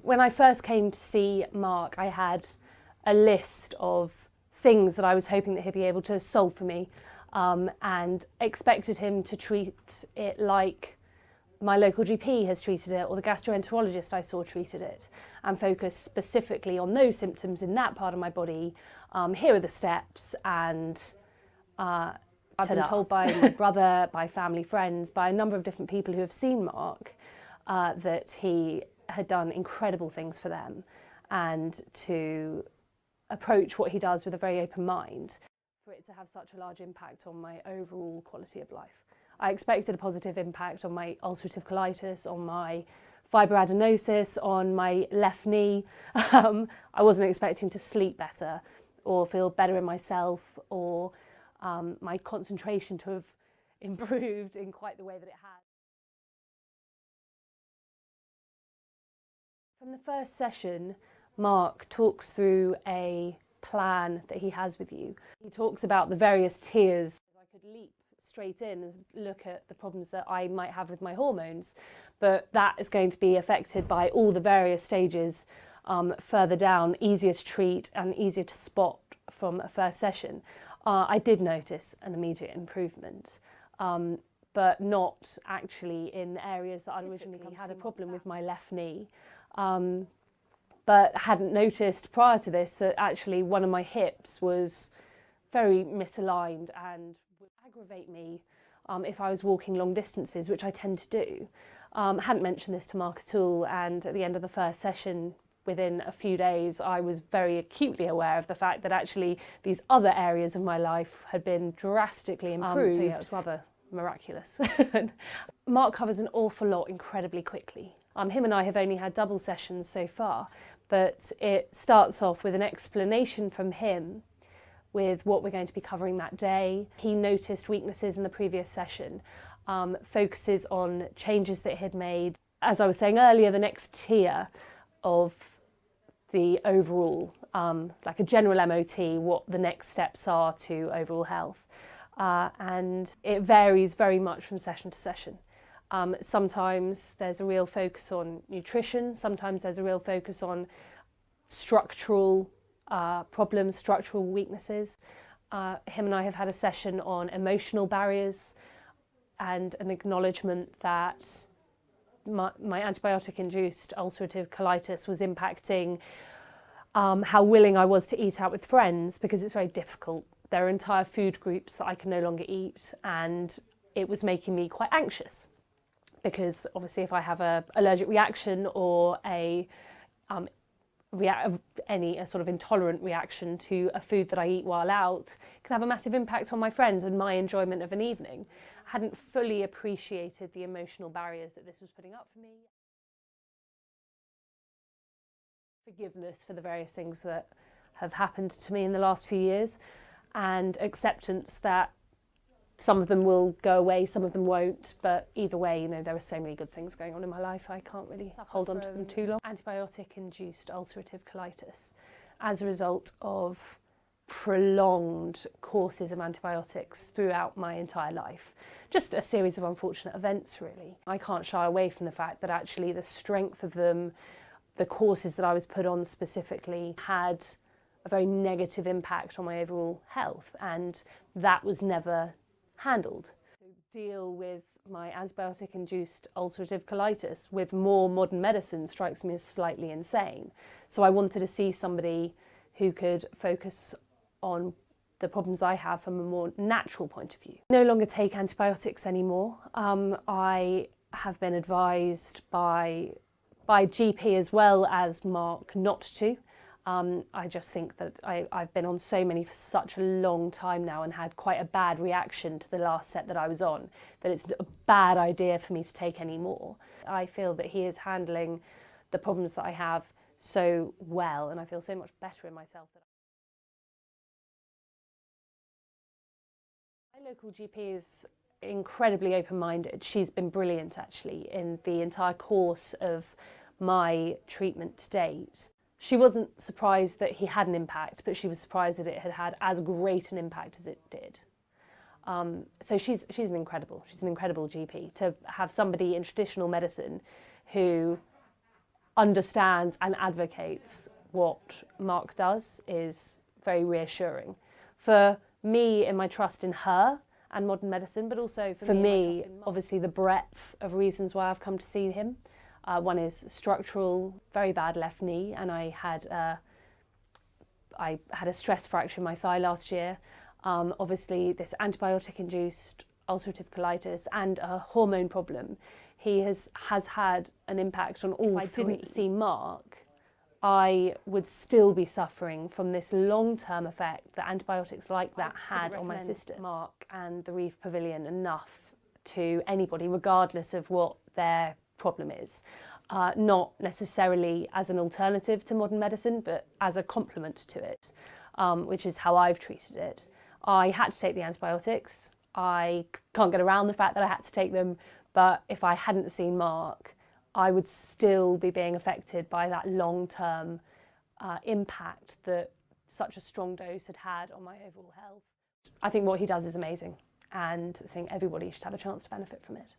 When I first came to see Mark, I had a list of things that I was hoping that he'd be able to solve for me, and expected him to treat it like my local GP has treated it, or the gastroenterologist I saw treated it, and focus specifically on those symptoms in that part of my body. Here are the steps, and I've been told by my brother, by family friends, by a number of different people who have seen Mark, that he had done incredible things for them, and to approach what he does with a very open mind, for it to have such a large impact on my overall quality of life. I expected a positive impact on my ulcerative colitis, on my fibroadenosis, on my left knee. I wasn't expecting to sleep better or feel better in myself, or my concentration to have improved in quite the way that it has. From the first session, Mark talks through a plan that he has with you. He talks about the various tiers. I could leap straight in and look at the problems that I might have with my hormones, but that is going to be affected by all the various stages further down, easier to treat and easier to spot from a first session. I did notice an immediate improvement, but not actually in areas that I originally had a problem with my left knee. But hadn't noticed prior to this that actually one of my hips was very misaligned and would aggravate me if I was walking long distances, which I tend to do. Hadn't mentioned this to Mark at all, and at the end of the first session, within a few days, I was very acutely aware of the fact that actually these other areas of my life had been drastically improved. So yeah, it was rather miraculous. Mark covers an awful lot incredibly quickly. Him and I have only had double sessions so far, but it starts off with an explanation from him with what we're going to be covering that day. He noticed weaknesses in the previous session, focuses on changes that he had made. As I was saying earlier, the next tier of the overall, like a general MOT, what the next steps are to overall health. And it varies very much from session to session. Sometimes there's a real focus on nutrition, sometimes there's a real focus on structural problems, structural weaknesses. Him and I have had a session on emotional barriers and an acknowledgement that my antibiotic-induced ulcerative colitis was impacting how willing I was to eat out with friends, because it's very difficult. There are entire food groups that I can no longer eat, and it was making me quite anxious, because obviously if I have an allergic reaction or a sort of intolerant reaction to a food that I eat while out, it can have a massive impact on my friends and my enjoyment of an evening. I hadn't fully appreciated the emotional barriers that this was putting up for me. Forgiveness for the various things that have happened to me in the last few years, and acceptance that some of them will go away, some of them won't, but either way, you know, there are so many good things going on in my life, I can't really hold on to them too long. Antibiotic-induced ulcerative colitis as a result of prolonged courses of antibiotics throughout my entire life. Just a series of unfortunate events, really. I can't shy away from the fact that actually the strength of them, the courses that I was put on specifically, had a very negative impact on my overall health, and that was never handled. To deal with my antibiotic-induced ulcerative colitis with more modern medicine strikes me as slightly insane. So I wanted to see somebody who could focus on the problems I have from a more natural point of view. I no longer take antibiotics anymore. I have been advised by GP as well as Mark not to. I just think that I've been on so many for such a long time now and had quite a bad reaction to the last set that I was on, that it's a bad idea for me to take any more. I feel that he is handling the problems that I have so well, and I feel so much better in myself. My local GP is incredibly open-minded. She's been brilliant actually in the entire course of my treatment to date. She wasn't surprised that he had an impact, but she was surprised that it had had as great an impact as it did. So she's an incredible GP. To have somebody in traditional medicine who understands and advocates what Mark does is very reassuring. For me, in my trust in her and modern medicine, but also for me, obviously the breadth of reasons why I've come to see him. One is structural, very bad left knee, and I had a stress fracture in my thigh last year. Obviously this antibiotic-induced ulcerative colitis and a hormone problem. He has had an impact on all three. If I didn't see Mark, I would still be suffering from this long-term effect that antibiotics like that had on my system. Mark and the Reve Pavilion enough to anybody, regardless of what their problem is. Not necessarily as an alternative to modern medicine, but as a complement to it, which is how I've treated it. I had to take the antibiotics. I can't get around the fact that I had to take them, but if I hadn't seen Mark, I would still be being affected by that long-term impact that such a strong dose had on my overall health. I think what he does is amazing, and I think everybody should have a chance to benefit from it.